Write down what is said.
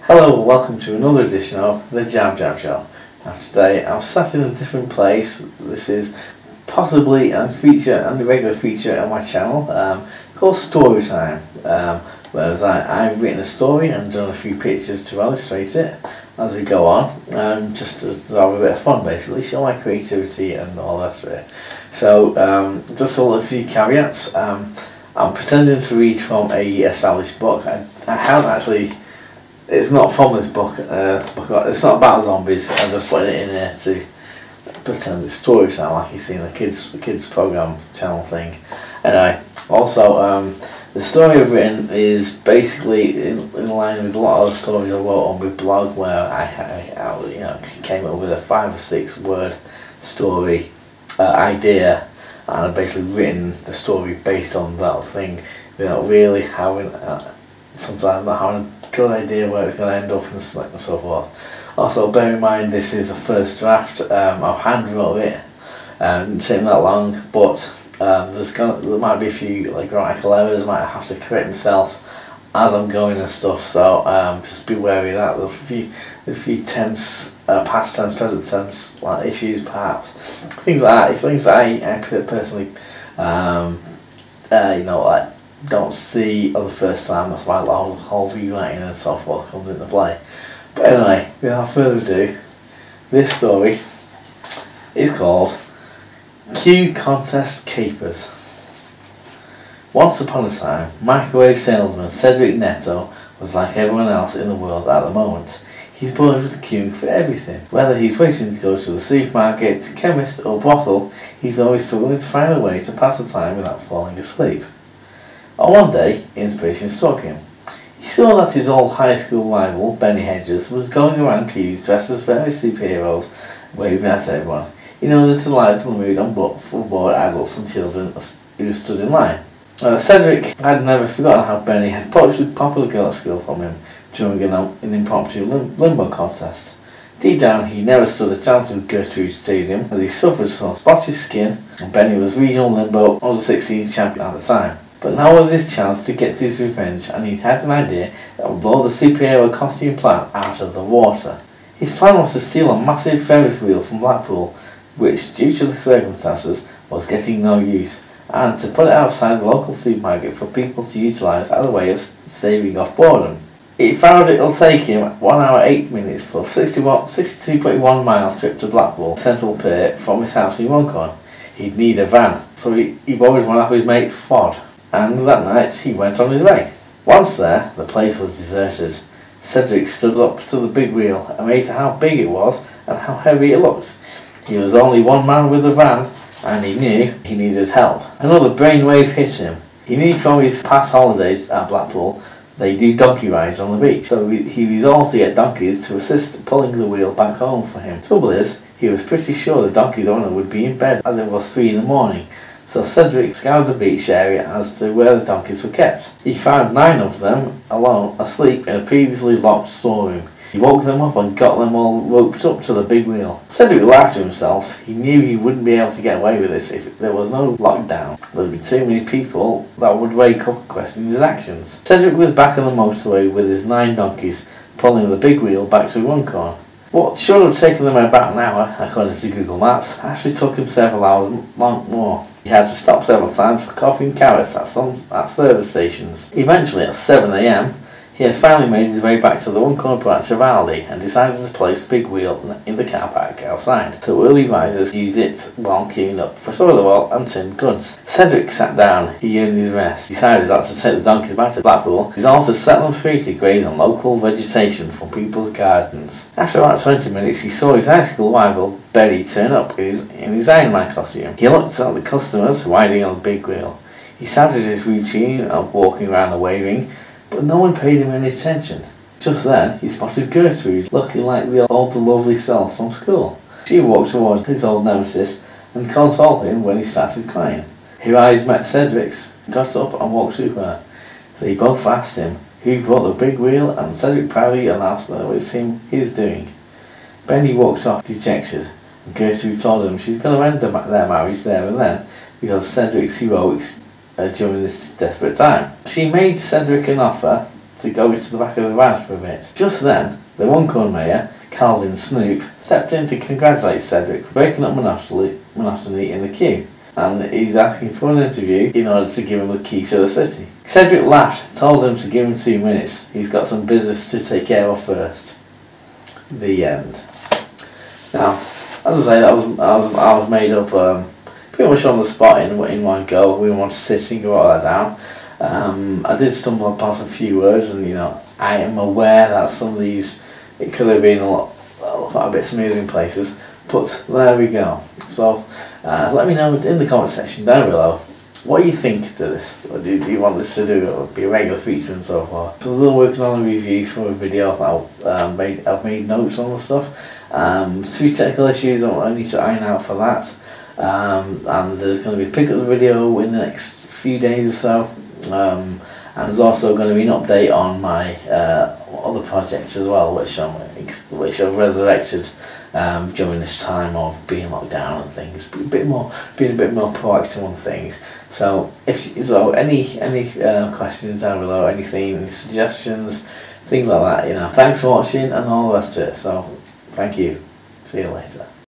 Hello and welcome to another edition of the JabJab Show. Now today I'm sat in a different place. This is possibly a regular feature on my channel called Story Time. Whereas I've written a story and done a few pictures to illustrate it as we go on, just to have a bit of fun basically, show my creativity and all the rest of it. So just a few caveats. I'm pretending to read from a established book. I haven't actually. It's not from this book. It's not about zombies. I'm just putting it in there to pretend it's story time, like you see in the kids program channel thing. Anyway, also the story I've written is basically in line with a lot of the stories I wrote on my blog, where I came up with a 5 or 6 word story idea, and I've basically written the story based on that thing without really having sometimes not having a good idea where it's going to end up and so forth. Also, bear in mind this is a first draft. I've hand wrote it, it's taken that long, but there might be a few grammatical errors. I might have to correct myself as I'm going and stuff. So just be wary of that. There's a few tense, past tense, present tense issues, perhaps things like that. Things that I personally, don't see on the first time. That's why a lot of whole rewriting and so forth comes into play. But anyway, without further ado, this story is called Q Contest Capers. Once upon a time, microwave salesman Cedric Netto was like everyone else in the world at the moment. He's bored with queuing for everything. Whether he's waiting to go to the supermarket, chemist or brothel, he's always struggling to find a way to pass the time without falling asleep. On one day, inspiration struck him. He saw that his old high school rival, Benny Hedges, was going around queues dressed as various superheroes, waving at everyone, in order to lighten the mood for bored adults and children who stood in line. Cedric had never forgotten how Benny had poached a popular girl at school from him during an impromptu limbo contest. Deep down, he never stood a chance with Gertrude Stadium, as he suffered from spotty skin, and Benny was regional limbo under 16 champion at the time. But now was his chance to get his revenge, and he had an idea that would blow the superhero costume plan out of the water. His plan was to steal a massive Ferris wheel from Blackpool, which, due to the circumstances, was getting no use, and to put it outside the local supermarket for people to utilise as a way of staving off boredom. He found it'll take him 1 hour 8 minutes for a 62.1 mile trip to Blackpool Central Pier from his house in Runcorn. He'd need a van, so he borrowed one off his mate Fod, and that night he went on his way. Once there, the place was deserted. Cedric stood up to the big wheel, amazed at how big it was and how heavy it looked. He was only one man with the van, and he knew he needed help. Another brainwave hit him. He knew from his past holidays at Blackpool they do donkey rides on the beach, so he resolved to get donkeys to assist pulling the wheel back home for him. Trouble is, he was pretty sure the donkey's owner would be in bed, as it was 3 in the morning. So Cedric scoured the beach area as to where the donkeys were kept. He found 9 of them alone, asleep in a previously locked storeroom. He woke them up and got them all roped up to the big wheel. Cedric laughed to himself. He knew he wouldn't be able to get away with this if there was no lockdown. There'd be too many people that would wake up and question his actions. Cedric was back on the motorway with his 9 donkeys, pulling the big wheel back to Runcorn. What should have taken them about an hour, according to Google Maps, actually took him several hours more. He had to stop several times for coffee and carrots at service stations. Eventually, at 7 AM, he had finally made his way back to the Runcorn branch of Aldi and decided to place the big wheel in the car park outside, so early riders use it while queuing up for toilet oil and tinned goods. Cedric sat down. He earned his rest. He decided not to take the donkeys back to Blackpool, resolved to set them free to graze on local vegetation from people's gardens. After about 20 minutes, he saw his high school rival Benny turn up in his Iron Man costume. He looked at the customers riding on the big wheel. He started his routine of walking around and waving, but no one paid him any attention. Just then, he spotted Gertrude, looking like the old lovely self from school. She walked towards his old nemesis and consoled him when he started crying. Her eyes met Cedric's, got up and walked to her. They both asked him who brought the big wheel, and Cedric proudly announced that it was him he was doing. Benny walked off dejected, and Gertrude told him she's going to end their marriage there and then because Cedric's heroics during this desperate time. She made Cedric an offer to go into the back of the van for a bit. Just then, the one conveyor, Calvin Snoop, stepped in to congratulate Cedric for breaking up monotony in the queue, and he's asking for an interview in order to give him the key to the city. Cedric laughed, told him to give him 2 minutes. He's got some business to take care of first. The end. Now, as I say, I was made up pretty much on the spot in one go. We want to sit and go all that down. I did stumble upon a few words, and I am aware that some of these, it could have been quite a bit smooth in places, but there we go. So let me know in the comment section down below what you think to this. Or do you want this to be a regular feature and so forth? So I'm still working on a review for a video. I've made notes on the stuff. 3 technical issues I need to iron out for that. And there's going to be a pick up the video in the next few days or so. And there's also going to be an update on my other projects as well, which I've resurrected during this time of being locked down and things. Being a bit more proactive on things. So any questions down below, any suggestions, things like that. Thanks for watching and all the rest of it. So thank you. See you later.